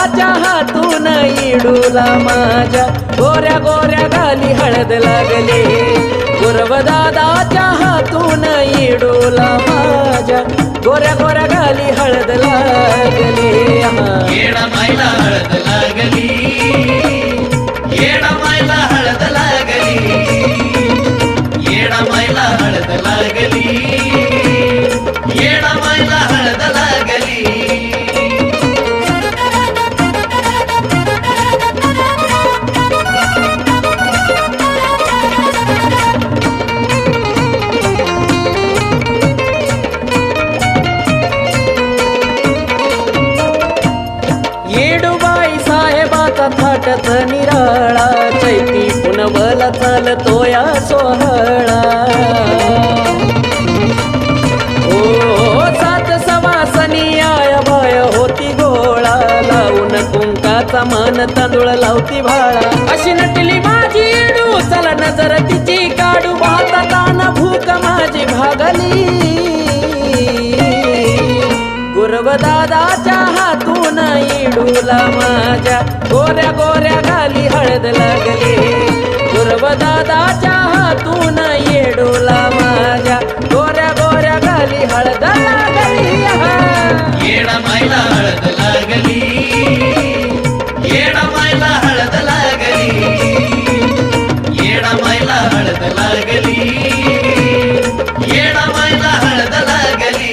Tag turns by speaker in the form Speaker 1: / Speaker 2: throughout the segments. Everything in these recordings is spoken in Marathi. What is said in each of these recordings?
Speaker 1: दादाच्या हातून इडूला माझ्या गोऱ्या गोऱ्या गाली हळद लागली गुरव दादाच्या हातून इडूला माझ्या गोऱ्या गोऱ्या गाली हळद लागली
Speaker 2: येडा मायला हळद लागली येडा मायला हळद लागली येडा मायला हळद लागली येडा मायला हळद लागली
Speaker 1: येडूबाई साहेबाचा थाटत निराळा चैती पुनवला चालतो या सोहळा ओ सात सवासनी आया बाय होती गोळा लावून कुंकाचा मान तांदूळ लावती भाळा अशी नटली माझी येडू चला नजर तिची काढू भाताताना भूक माझी भागली गुरव दादाच्या हातून इडूला माझ्या गोऱ्या गोऱ्या गाली हळद लागली गुरव दादाच्या हातून येडूला माझ्या गोऱ्या गोऱ्या गाली हळद लागली
Speaker 2: येडा मायला हळद लागली येडा मायला हळद लागली येडा मायला हळद लागली येडा मायला हळद लागली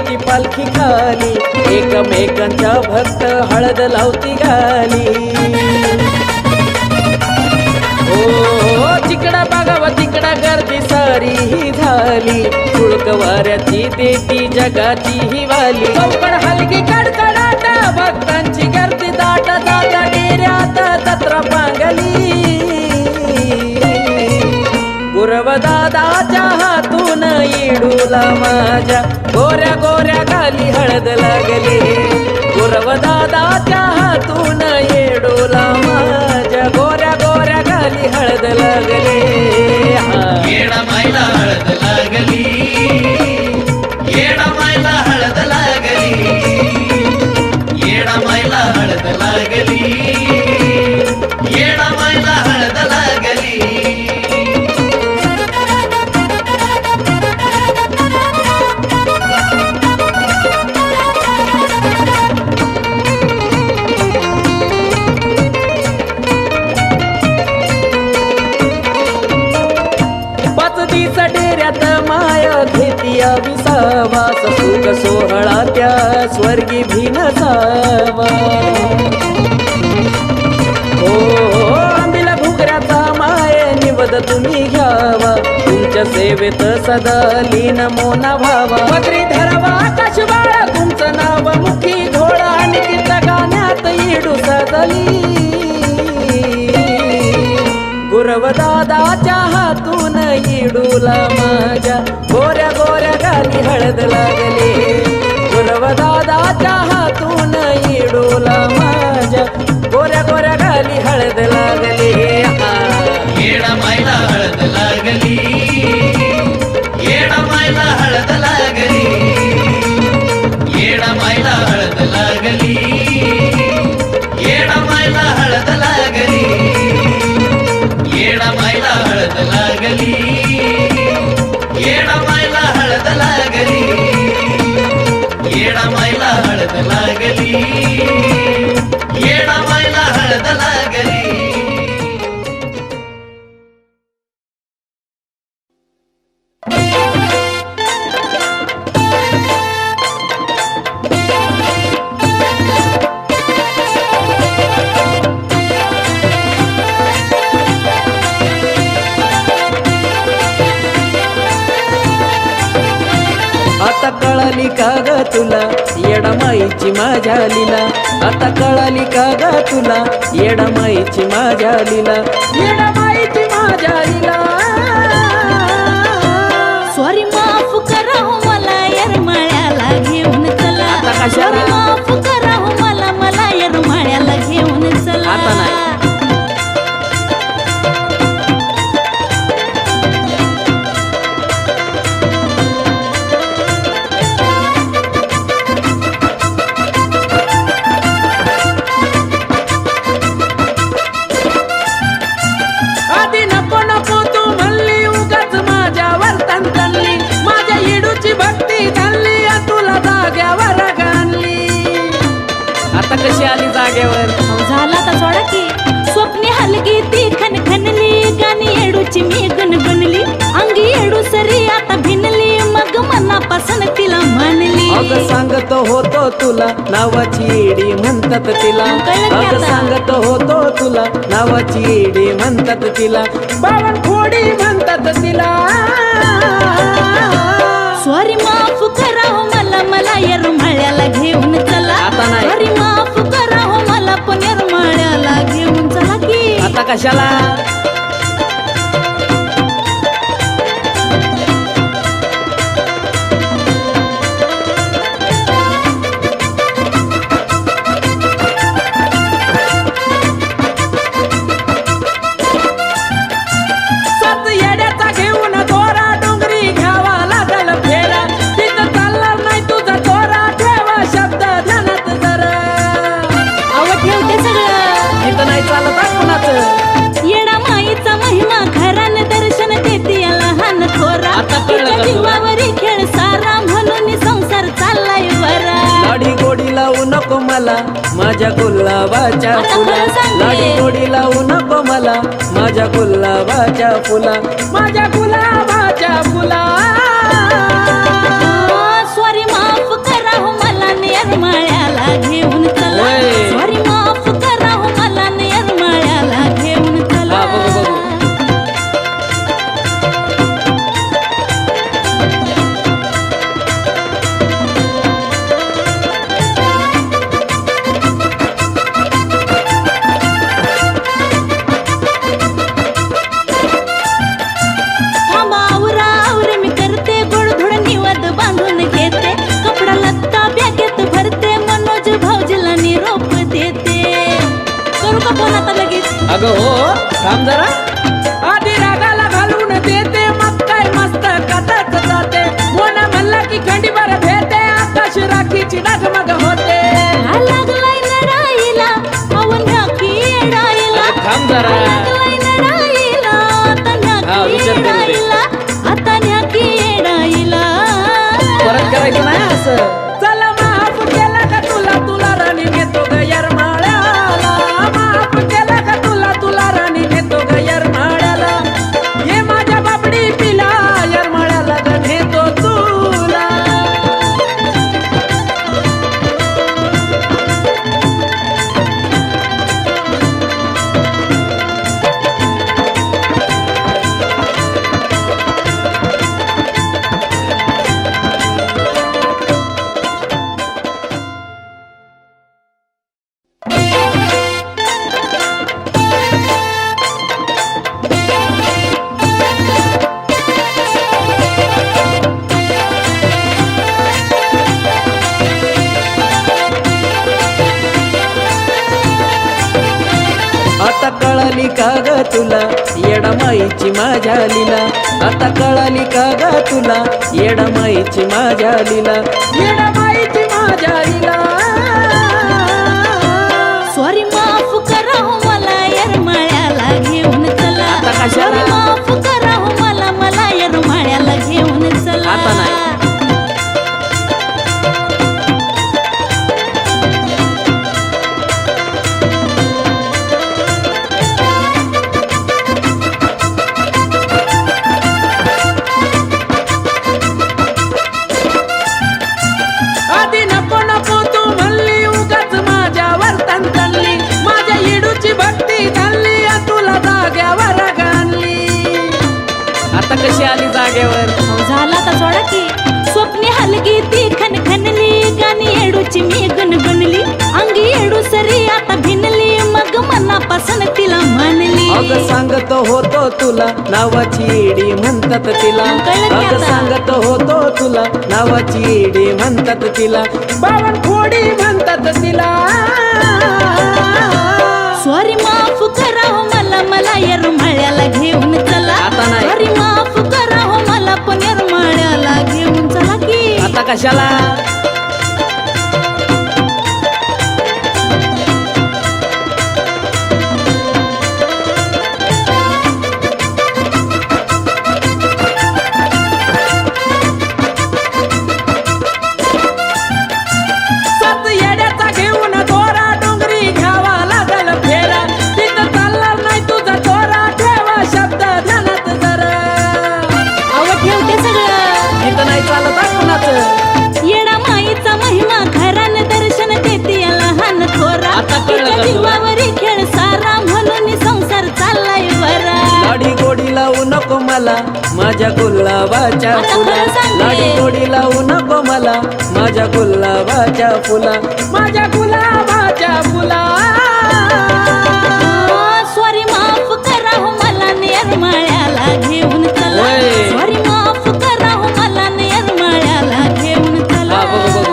Speaker 1: ती पालखी खाली एकमेकांच्या भक्त हळद लावती गाली ओ तिकडा बघावा तिकडा गर्दी सारी ही झाली तुळक वाऱ्याची देती जगाची ही वाली चौकड हलगी कडकडाट भक्तांची गर्दी दाट जाता डेऱ्यात जत्रा पांगली गुरव दादाच्या हातून इडूला माझ्या गोऱ्या गोऱ्या गाली हळद लागली गुरव दादाच्या हातून येडूला माझ्या गोऱ्या गोऱ्या गाली हळद लागली
Speaker 2: येडा मायला हळद लागली येडा मायला हळद लागली येडा मायला हळद लागली येडा मायला हळद लागली
Speaker 1: डेऱ्यात माय घेतिया विसावा सुख सोहळा त्या स्वर्गी भिन जावा हो आंबिला घुगऱ्याचा माय निवद तुम्ही घ्यावा तुमच्या सेवेत सदा लीन मोना व्हावा पदरी धरावा आकाश बाळा तुमचं नाव मुखी घोडा आणि गीत गाण्यात इडू सदली गुरव दादाच्या हातून इडूला माझ्या गोऱ्या गोऱ्या गाली हळद लागली गुरव दादाच्या हातून इडूला माझ्या गोऱ्या गोऱ्या गाली हळद लागली
Speaker 2: येडा मायला हळद लागली येडा मायला हळद लागली येडा मायला हळद लागली येडा मायला हळद लागली येडा मायला हळद लागली येडा मायला हळद लागली येडा मायला हळद लागली येडा मायला हळद लागली
Speaker 1: आता कळाली का ग तुला येडामाईची माझ्या लीला आता कळाली का ग तुला येडामाईची माझ्या लीला येडामाईची माझ्या लीला
Speaker 3: सॉरी माफ करा मला येरमाळ्याला घेऊन
Speaker 1: कशाला?
Speaker 3: माफ करा हो मला, मला येरमाळ्याला घेऊन चला.
Speaker 1: आता नाही. आधी नको नको तू म्हणली उगाच माझ्यावर तणतणली, माझ्या इडूची भक्ती धरली तुला जाग्यावर गाणली. आता कशी आली जागेवर?
Speaker 3: अहो, झाला तर सोडा की. स्वप्ने हलगी ती खनखनली, गाणी येडूची मी गणगणली, अंगी येडू सरी आता भिनली, मग मनापासून तिला म्हणली.
Speaker 1: अगं सांगतो होतो तुला नावाची एडी म्हणतात तिला,
Speaker 3: कळलं की
Speaker 1: अगं
Speaker 3: आता?
Speaker 1: सांगतो होतो तुला नावाची एडी म्हणतात तिला, बावन खोडी म्हणतात तिला.
Speaker 3: सॉरी माफ करा हो मला, मला येरमाळ्याला घेऊन चला.
Speaker 1: आता नाही.
Speaker 3: सॉरी माफ करा हो मला, पण येरमाळ्याला घेऊन चला की.
Speaker 1: आता कशाला? सात येड्याचा घेऊन दोरा डोंगरी घ्यावा लागल फेरा, तिथं चालणार नाही तुझा दोरा, ठेवा शब्द ध्यानात जरा.
Speaker 3: अव ठेवते सगळं.
Speaker 1: इथं नाही चालत हा कुणाचं.
Speaker 3: येडा माईचा महिमा खरान दर्शन देते या लहान थोरा.
Speaker 1: आता कळलं
Speaker 3: तिच्या
Speaker 1: का तुला?
Speaker 3: जीवावरी खेळ सारा, म्हणून संसार चाललाय बरा.
Speaker 1: लाडी गोडी लावू नको मला माझ्या गुलाबाच्या
Speaker 3: आता
Speaker 1: फुला,
Speaker 3: खरं सांगते.
Speaker 1: लाडी गोडी लावू नको मला माझ्या गुलाबाच्या फुला, माझ्या गुलाबाच्या फुला.
Speaker 3: सॉरी माफ करा हो मला, येरमाळ्याला घेऊन चला.
Speaker 1: होय.
Speaker 3: सॉरी माफ करा हो मला, येरमाळ्याला घेऊन चला.
Speaker 1: हा, बघू, बघू.
Speaker 3: थांबा, आवरा आवरे मी करते, गोडधोड निवद बांधून घेते, कपडा लत्ता बॅगेत भरते, मनोज भाऊजीला निरोप देते. करू का फोन आता लगेच?
Speaker 1: अगं हो थांब जरा. आधी रागाला घालून देते, मग काय मस्त कथाच जाते, मोना म्हणला की खंडीभर भेटे, आकाश राखीची डगमग होते.
Speaker 3: हा लागलाय नडाईला, अवन्या की येडाईला.
Speaker 1: थांब जरा.
Speaker 3: हा लागलाय नडाईला, आता न्या
Speaker 1: हा,
Speaker 3: की
Speaker 1: विचार करू दे.
Speaker 3: येडाईला, आता न्या की येडाईला.
Speaker 1: परत करायचं नाही असं. चला माफ केला का तुला, तुला राणी घेतो ग येरमाळ्याला, माफ केला का तुला, तुला राणी घेतो ग येरमाळ्याला, ये माझ्या बाबडी पिला येरमाळ्याला ग घेतो तुला. आता कळाली का ग तुला येडामाईची माझ्या लीला, आता कळाली का ग तुला येडामाईची माझ्या लीला, येडामाईची माझ्या लीला.
Speaker 3: सॉरी माफ करा हो मला, येरमाळ्याला घेऊन चला.
Speaker 1: आता कशाला?
Speaker 3: सॉरी माफ करा हो मला, मला येरमाळ्याला घेऊन चला.
Speaker 1: आता नाही. आधी नको नको तू म्हणली उगाच माझ्यावर तणतणली, माझ्या इडूची भक्ती धरली तुला जाग्यावर गाणली. आता कशी आली जागेवर?
Speaker 3: अहो, झाला तर सोडा की. स्वप्ने हलगी ती खनखनली, गाणी येडूची मी गणगणली, अंगी येडू सरी आता भिनली, मग मनापासून तिला म्हणली.
Speaker 1: अगं सांगतो होतो तुला नावाची एडी म्हणतात तिला,
Speaker 3: कळलं की
Speaker 1: अगं
Speaker 3: आता?
Speaker 1: सांगतो होतो तुला नावाची येडी म्हणतात तिला, बावनखोडी म्हणतात तिला.
Speaker 3: सॉरी माफ करा हो मला, मला येरमाळ्याला घेऊन चला.
Speaker 1: आता नाही.
Speaker 3: सॉरी माफ करा हो मला, पण येरमाळ्याला घेऊन चला की.
Speaker 1: आता कशाला? सात येड्याचा घेऊन दोरा डोंगरी घ्यावा लागल फेरा, तिथं चालणार नाही तुझा चोरा, ठेवा शब्द ध्यानात जरा.
Speaker 3: अव ठेवते सगळं.
Speaker 1: तिथं नाही चालत कुणाचं.
Speaker 3: येडा माईचा महिमा खरान दर्शन देते या लहान थोरा.
Speaker 1: आता कळलं
Speaker 3: तिच्या
Speaker 1: का तुला?
Speaker 3: जीवावरी खेळ सारा, म्हणून संसार चाललाय बरा.
Speaker 1: लाडी गोडी लावू नको मला माझ्या गुलाबाच्या
Speaker 3: आता
Speaker 1: फुला,
Speaker 3: खरं सांगते.
Speaker 1: लाडी गोडी लावू नको मला माझ्या गुलाबाच्या फुला, माझ्या गुलाबाच्या फुला.
Speaker 3: सॉरी माफ करा हो मला, येरमाळ्याला घेऊन चला.
Speaker 1: होय.
Speaker 3: सॉरी माफ करा हो मला, येरमाळ्याला घेऊन चला.
Speaker 1: हा, बघू, बघू.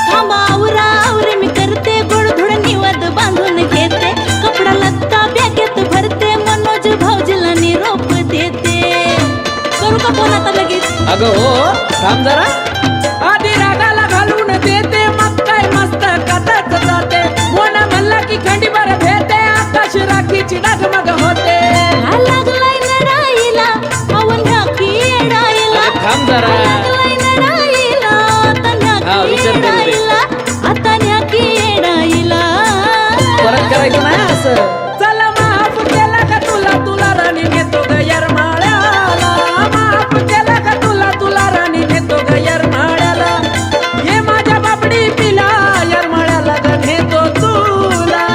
Speaker 3: थांबा आवरा आवरी मी करते, गोडधोड निवद बांधून घेते, कपडा लत्ता बॅगेत भरते, मनोज भाऊजीला निरोप देते. करू का फोन आता लगेच?
Speaker 1: अगं हो, थांब जरा. आधी रागाला घालून देते, मग काय मस्त कथाच जाते. मोना म्हणला की खंडीभर भेटे, आकाश राखीची डगमग होते.
Speaker 3: हा लागलाय नडाईला, अवन ह्याकी येडाईला.
Speaker 1: अरे थांब जरा.
Speaker 3: हा लागलाय नडाईला, आता
Speaker 1: हा,
Speaker 3: ह्याकी
Speaker 1: विचार करू दे.
Speaker 3: येडाईला, आता ह्याकी येडाईला.
Speaker 1: परत करायचं नाही असं. चला माफ केला का तुला, तुला राणी घेतो ग येरमाळ्याला. माफ केला का तुला, तुला राणी घेतो ग येरमाळ्याला. ये माझ्या बाबडी पिला, येरमाळ्याला ग घेतो तुला.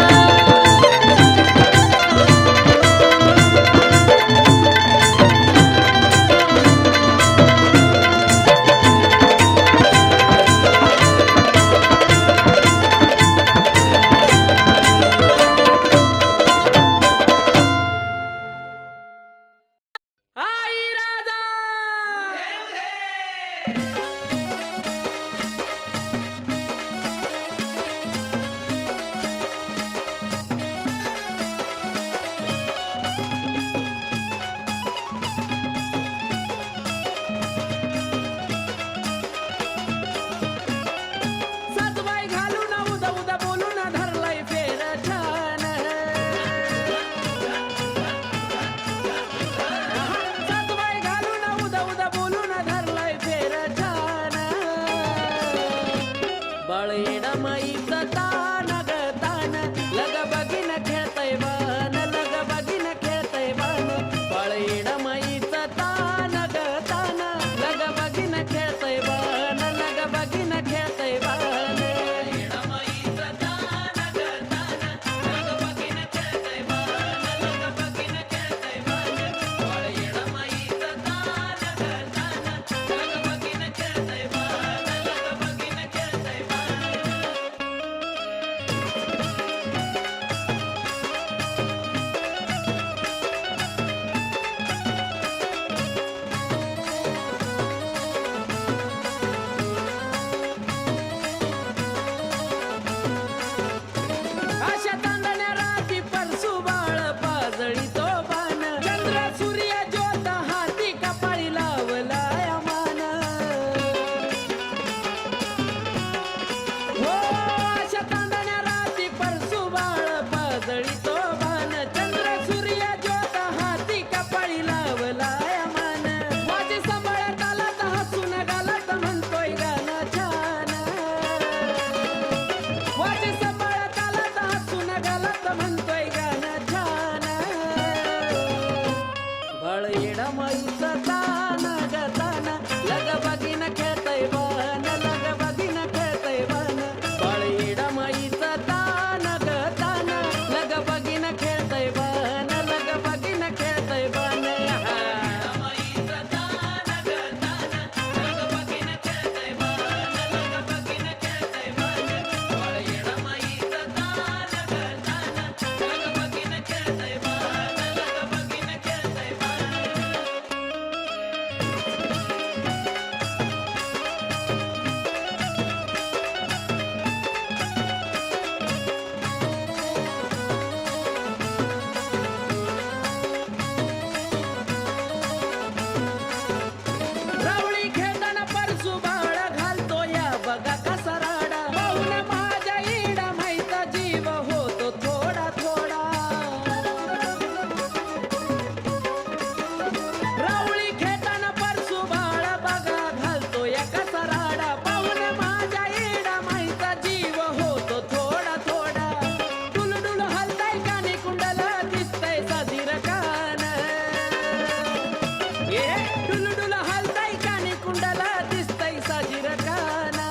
Speaker 1: डुलडुल हलताय कानी कुंडला दिसतय साजीर काना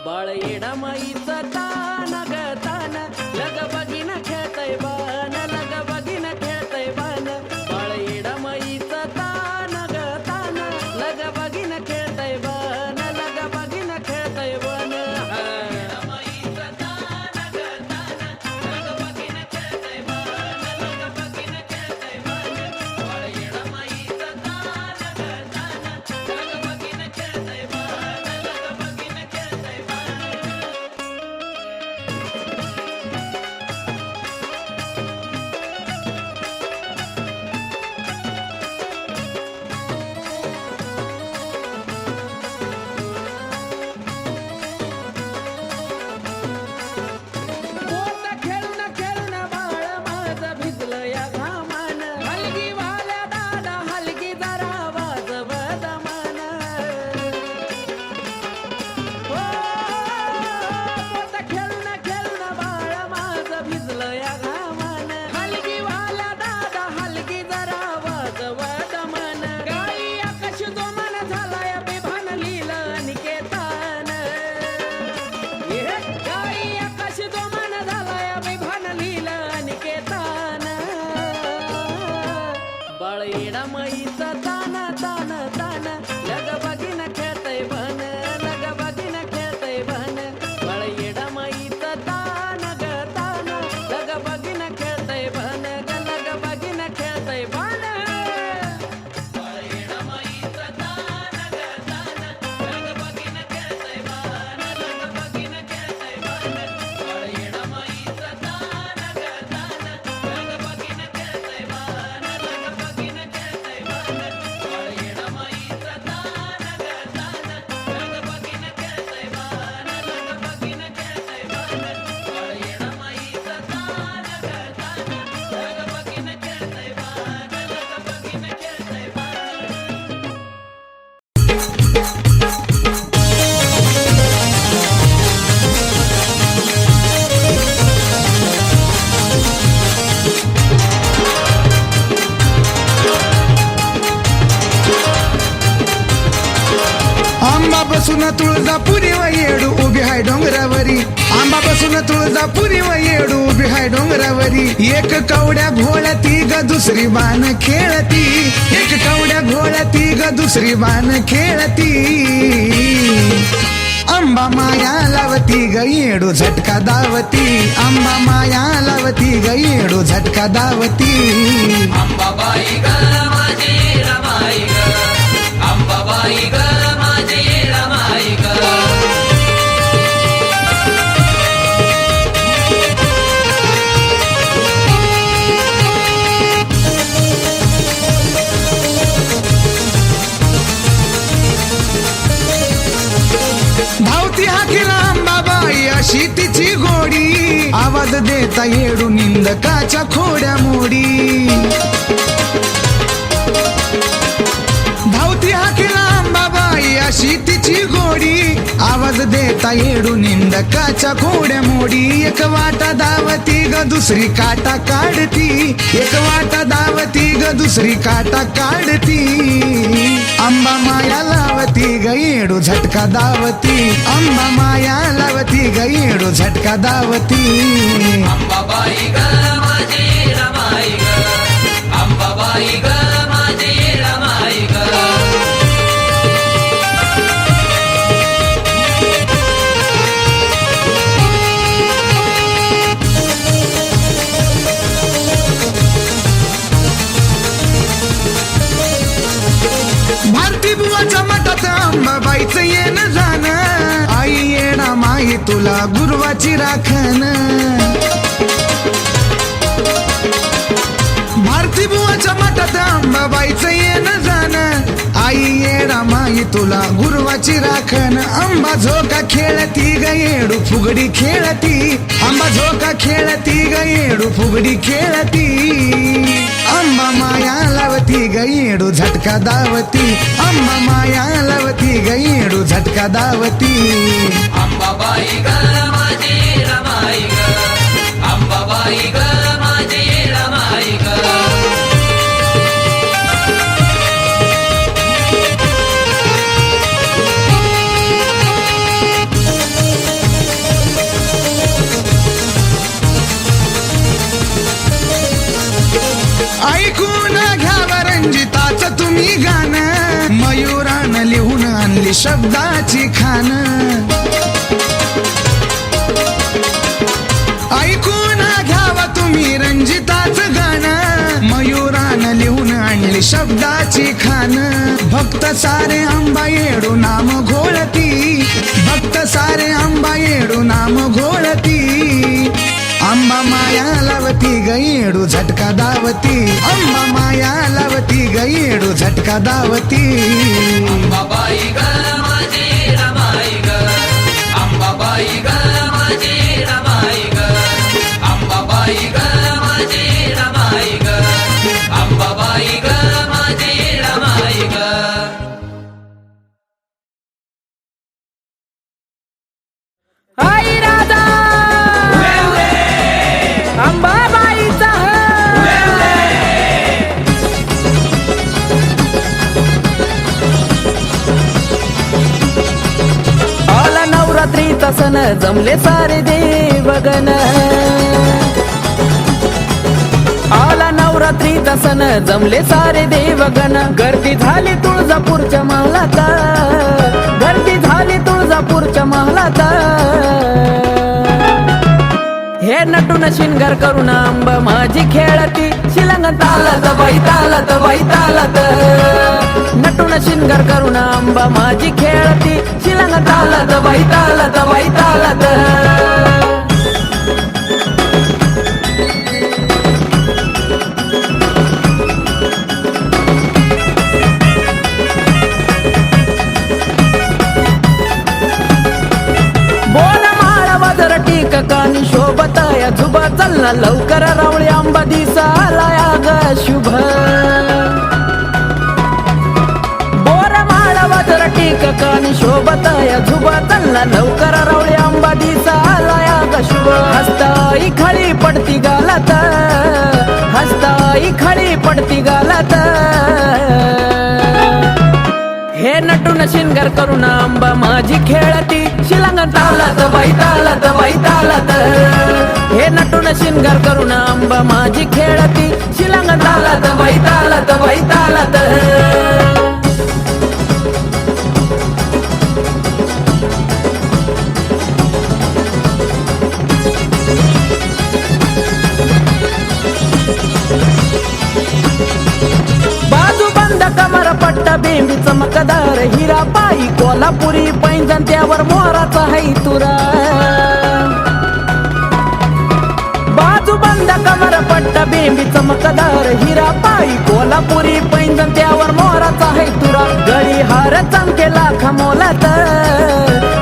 Speaker 1: बाळ येडा माईचा ताना ग ताना लग बगीन खेळतय बाण लग बगीन खेळतय बाण बाळ येडा माईचा ताना ग ताना लग बगीन खेळतय बाण लग बगीन खेळतय बाण माईचा ताना ताना ताना लग बगीन खेळतय बन लग बगीन खेळतय बन बाळ येडा माईचा ताना ग ताना लग बगीन खेळतय बन ग लग बगीन खेळतय बन
Speaker 4: आंबा बसून तुळजापुरी व येडू उभी हाय डोंगरावरी आंबा बसून तुळजापुरी व येडू उभी हाय डोंगरावरी एक कवड्या घोळती ग दुसरी बाण खेळती एक कवड्या घोळती ग दुसरी बाण खेळती आंबा माया लावती ग येडू झटका दावती आंबा माया लावती ग येडू झटका दावती
Speaker 2: अंबाबाई ग माझी रमाई ग अंबाबाई ग माझी रमाई ग
Speaker 4: धावती हाकीला अंबाबाई अशी तिची गोडी आवाज देता येडू निंदकाच्या खोड्या मोडी धावती हाकीला अंबाबाई अशी तिची गोडी आवाज देता येडू निंदकाच्या खोड्या मोडी एक वाटा धावती ग दुसरी काटा काढती एक वाटा धावती ग दुसरी काटा काढती अंबा माया लावती ग येडू झटका दावती अंबा माया लावती ग येडू झटका दावती
Speaker 2: अंबाबाई ग माझी रमाई ग अंबाबाई ग माझी रमाई ग
Speaker 4: भारती बुवाच्या मठात अंबाबाईचं येणं जाणं आई येणा माई तुला गुरुवाची राखण भारती बुवाच्या मठात अंबाबाईचं येणं जाणं आई येणा माई तुला गुरुवाची राखण अंबा झोका खेळती ग येडू फुगडी खेळती अंबा झोका खेळती ग येडू फुगडी खेळती अंबा माया लावती ग येडू झटका दावती अंबा माया लावती ग येडू झटका दावती
Speaker 2: अंबाबाई ग माझी रमाई ग अंबाबाई ग माझी रमाई ग
Speaker 4: शब्दाची खान ऐकून घ्यावा तुम्ही रंजिताचं गाणं मयुरानं लिहून आणली शब्दाची खान भक्त सारे आंबा येडू नाम घोळती भक्त सारे आंबा येडू नाम घोळती आंबा माया लावती गईडू झटका दावती आंबा माया लावती गईडू झटका दावती
Speaker 2: अंबाबाई ग माझी रमाई ग अंबाबाई ग माझी रमाई ग अंबाबाई ग माझी रमाई ग अंबाबाई ग माझी रमाई ग
Speaker 1: आई राधा अंबाबाईचा आला नवरात्रीचा सण जमले सारे देवगण आला नवरात्रीचा सण जमले सारे देवगण गर्दी झाली तुळजापूरच्या महालात गर्दी झाली तुळजापूरच्या महालात हे नटून शिंगार करून आंबा माझी खेळती शिलंग तालात बाई तालात बाई तालात नटून शिंगार करून आंबा माझी खेळती शिलंग तालात बाई तालात बाई तालात कानी शोभताया झुबा चलना लवकर रावळी आंबा दिसालाया ग शुभ बोर माळा वाजर टीक कानी शोभताया झुबा चलना लवकर रावळी आंबा दिसालाया ग शुभ हस्ताई खळी पडती गालात हस्ताई खळी पडती गालात हे नटून शिंगार करून आंबा माझी खेळती शिलंग तालात बाई तालात बाई तालात हे नटून शिंगार करून आंबा माझी खेळती शिलंग तालात बाई तालात बाई तालात कमर पट्टा बेंबी चमकदार हिरा पायी कोल्हापुरी पैंजण त्यावर मोराचा है तुरा बाजू बंद कमर पट्टा बेंबी चमकदार हिरा पायी कोल्हापुरी पैंजण त्यावर मोराचा है तुरा गळी हार चमकेला खमोलात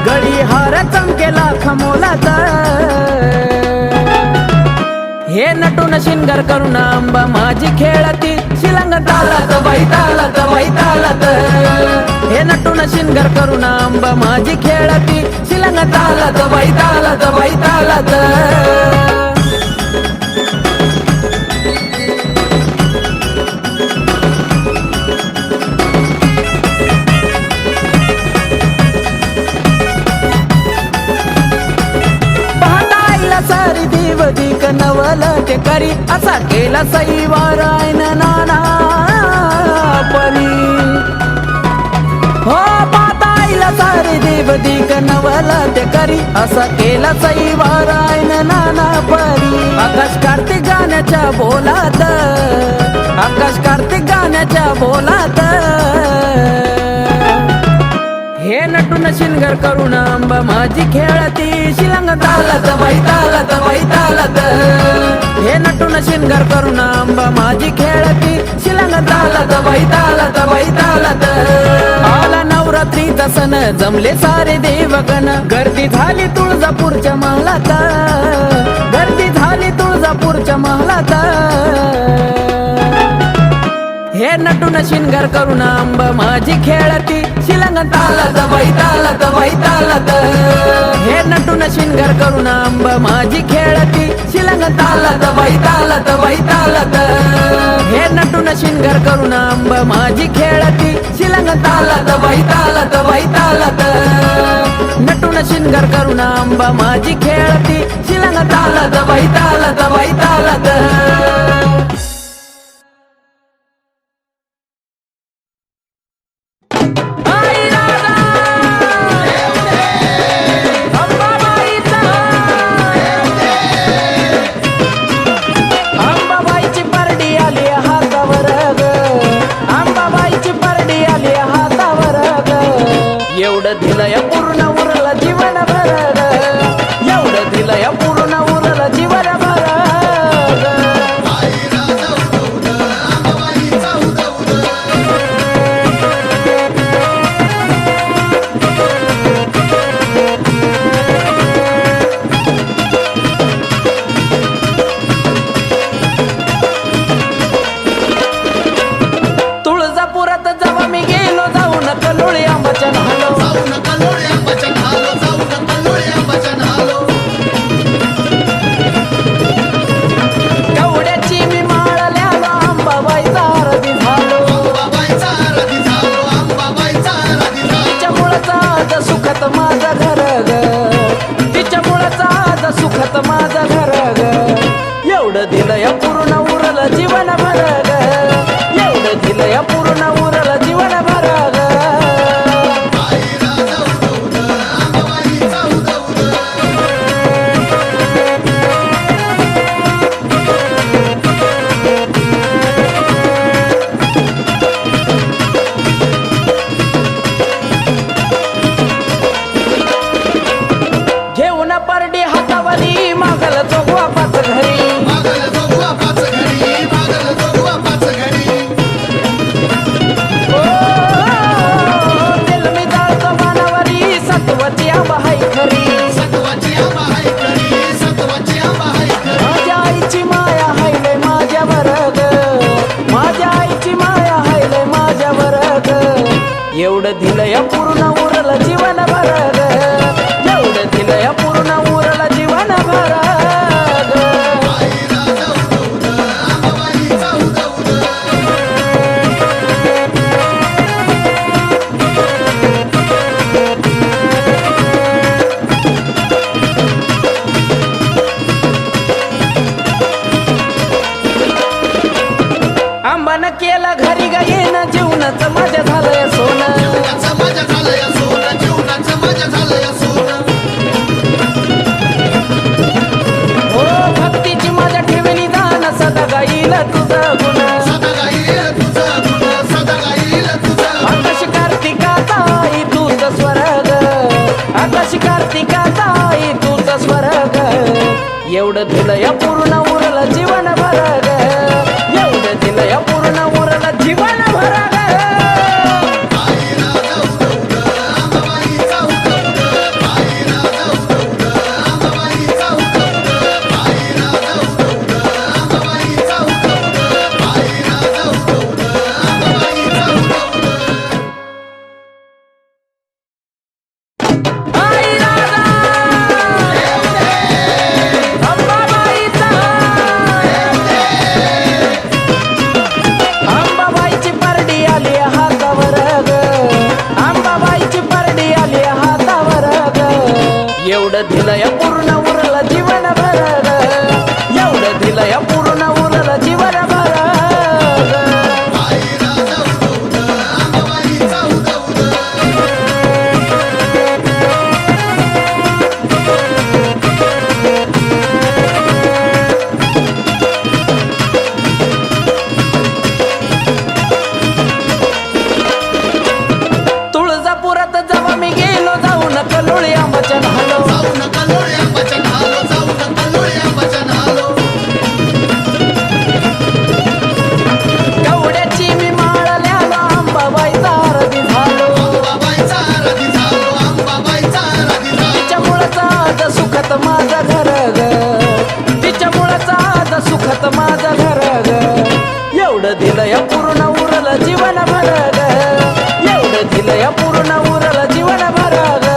Speaker 1: गळी हार चमकेला खमोलात हे नटून शिंगार करून आंबा माझी खेळती शिलंग तालात बाई तालात बाई तालात हे नटून शिंगार करून आंबा माझी खेळती शिलंग तालात बाई तालात बाई तालात सारी देवदिक नवल ते करी असा केला सईवारायन नाना परी हो पाताईला सारी देवदिक नवल ते करी असा केला सईवारायन नाना परी आकाश कार्तिक गाण्याच्या बोलात आकाश कार्तिक गाण्याच्या बोलात हे नटून शिंगार करून आंबा माझी खेळती शिलंग तालात बाई तालात बाई तालात हे नटून शिंगार करून आंबा माझी खेळती शिलंग तालात बाई तालात बाई तालात आला नवरात्रीचा सण जमले सारे देवगण गर्दी झाली तुळजापूरच्या महालात गर्दी झाली तुळजापूरच्या महालात हे नटून शिंगार करून आंबा माझी खेळती शिलंग तालात बाई तालात बाई तालात हे नटून शिंगार करून आंबा माझी खेळती शिलंग तालात बाई तालात बाई तालात हे नटून शिंगार करून आंबा माझी खेळती शिलंग तालात बाई तालात बाई तालात नटून शिंगार करून आंबा माझी खेळती शिलंग तालात बाई तालात बाई तालात आई राधा तुळजापुरात जेव्हा मी गेलो जाऊन कलोळी आंबाच्या न्हालो कवड्याची मी माळल्यालो अंबाबाईचा आरती झालो तिच्यामुळंच आज सुखात माझं घर ग तिच्यामुळंच आज सुखात माझं घर ग एवढं दिलं या पूर्ण उरलं जीवन भर ग एवढं दिलं या पूर्ण उरलं जीवन भर ग घेऊन परडी हातावरी मागल चोगवा पाच घरी ओ, तेल मी जाळतो मानावरी सत्वाची आंबा हाय खरी माझ्या आईची माया हायले माझ्या वर्ग माझ्या आईची माया हायले माझ्या वर्ग एवढं दिलं या पूर्ण उरलं जीवन भर ग एवढं दिलं या पूर्ण उरलं जीवन भर ग आंबानं केलं घरी ग येणं जीवनाचं माझ्या झालंय सोनं हो भक्तीची माझ्या ठेवणी दान सदा गाईल तुझं गुण आकाश कार्तिकाचा आई तूच स्वर्ग आकाश कार्तिकाचा आई तूच स्वर्ग एवढं दिलं या पूर्ण उरलं जीवन भर ग एवढं दिलं या पूर्ण उरलं जीवन भर ग आई राधा अंबाबाईचा अंबाबाईची परडी आली हातावर ग अंबाबाईची परडी आली हातावर ग एवढं दिलं या पूर्ण उरलं जीवन भर ग एवढं दिलं या पूर्ण उरलं जीवन भर ग तुळजापुरात जेव्हा मी गेलो जाऊन कलोळी आंबाच्या न्हालो कवड्याची मी माळल्यालो अंबाबाईचा आरती झालो तिच्यामुळंच आज सुखात माझं घर ग तिच्यामुळंच आज सुखात माझं घर ग एवढं दिलं या पूर्ण उरलं जीवन भर ग एवढं दिलं या पूर्ण उरलं जीवन भर ग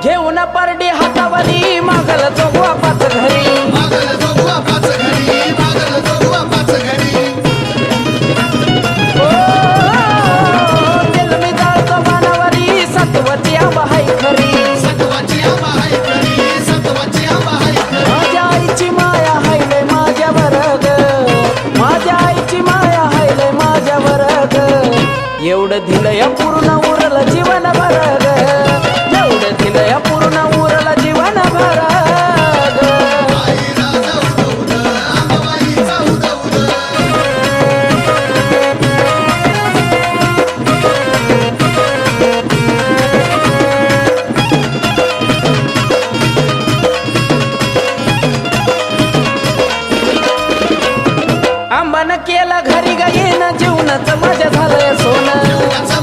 Speaker 1: घेऊन परडी हातावरी मागल चोगवा पाच घरी ओ, तेल मी जाळतो मानावरी सत्वाची आंबा हाय खरी माझ्या आईची माया हायले माझ्या वर्ग माझ्या आईची माया हायले माझ्या वर्ग एवढं दिलं या पूर्ण उरलं जीवन भर ग एवढं दिलं या पूर्ण उरलं जीवन भर ग आंबानं केलं घरी गाईन जीवनाचं माझ्या झालंय सोनं